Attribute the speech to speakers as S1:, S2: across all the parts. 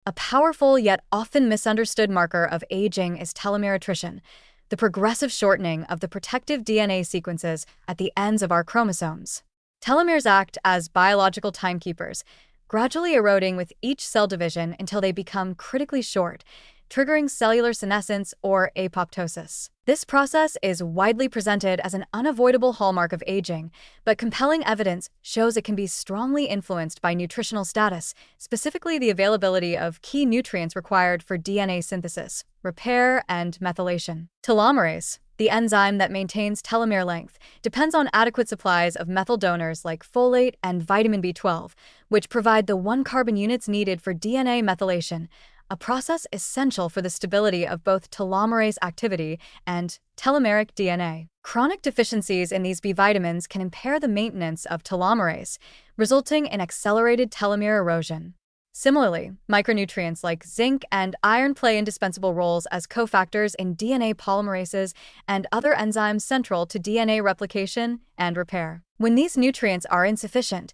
S1: A powerful yet often misunderstood marker of aging is telomere attrition, the progressive shortening of the protective DNA sequences at the ends of our chromosomes. Telomeres act as biological timekeepers, gradually eroding with each cell division until they become critically short, triggering cellular senescence or apoptosis. This process is widely presented as an unavoidable hallmark of aging, but compelling evidence shows it can be strongly influenced by nutritional status, specifically the availability of key nutrients required for DNA synthesis, repair, and methylation. Telomerase, the enzyme that maintains telomere length, depends on adequate supplies of methyl donors like folate and vitamin B12, which provide the 1 carbon units needed for DNA methylation, a process essential for the stability of both telomerase activity and telomeric DNA. Chronic deficiencies in these B vitamins can impair the maintenance of telomerase, resulting in accelerated telomere erosion. Similarly, micronutrients like zinc and iron play indispensable roles as cofactors in DNA polymerases and other enzymes central to DNA replication and repair. When these nutrients are insufficient,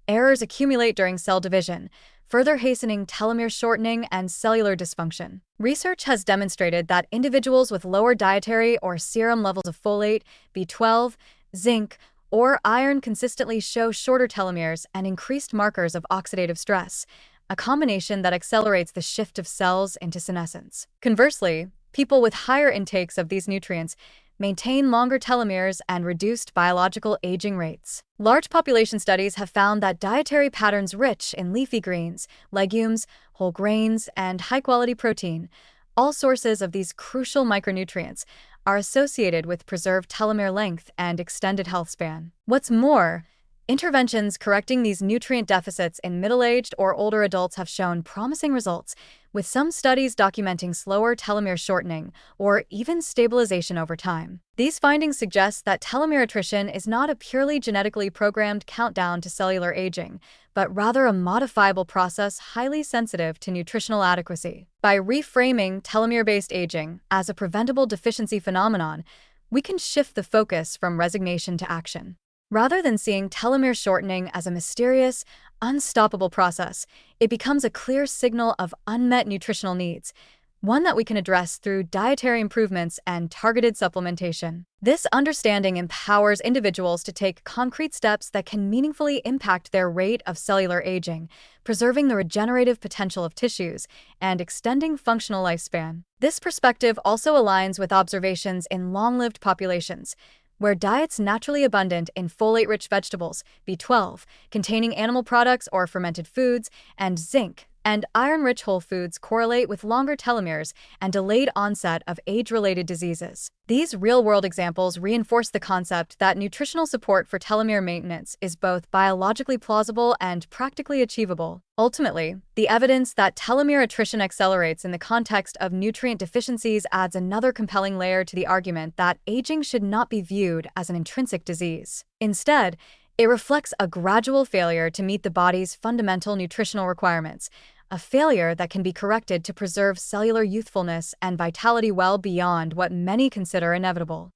S1: errors accumulate during cell division, further hastening telomere shortening and cellular dysfunction. Research has demonstrated that individuals with lower dietary or serum levels of folate, B12, zinc, or iron consistently show shorter telomeres and increased markers of oxidative stress, a combination that accelerates the shift of cells into senescence. Conversely, people with higher intakes of these nutrients maintain longer telomeres and reduced biological aging rates. Large population studies have found that dietary patterns rich in leafy greens, legumes, whole grains, and high-quality protein, all sources of these crucial micronutrients, are associated with preserved telomere length and extended health span. What's more, interventions correcting these nutrient deficits in middle-aged or older adults have shown promising results, with some studies documenting slower telomere shortening or even stabilization over time. These findings suggest that telomere attrition is not a purely genetically programmed countdown to cellular aging, but rather a modifiable process highly sensitive to nutritional adequacy. By reframing telomere-based aging as a preventable deficiency phenomenon, we can shift the focus from resignation to action. Rather than seeing telomere shortening as a mysterious, unstoppable process, it becomes a clear signal of unmet nutritional needs, one that we can address through dietary improvements and targeted supplementation. This understanding empowers individuals to take concrete steps that can meaningfully impact their rate of cellular aging, preserving the regenerative potential of tissues and extending functional lifespan. This perspective also aligns with observations in long-lived populations, where diets naturally abundant in folate-rich vegetables, B12, containing animal products or fermented foods, and zinc, and iron-rich whole foods correlate with longer telomeres and delayed onset of age-related diseases. These real-world examples reinforce the concept that nutritional support for telomere maintenance is both biologically plausible and practically achievable. Ultimately, the evidence that telomere attrition accelerates in the context of nutrient deficiencies adds another compelling layer to the argument that aging should not be viewed as an intrinsic disease. Instead, it reflects a gradual failure to meet the body's fundamental nutritional requirements, a failure that can be corrected to preserve cellular youthfulness and vitality well beyond what many consider inevitable.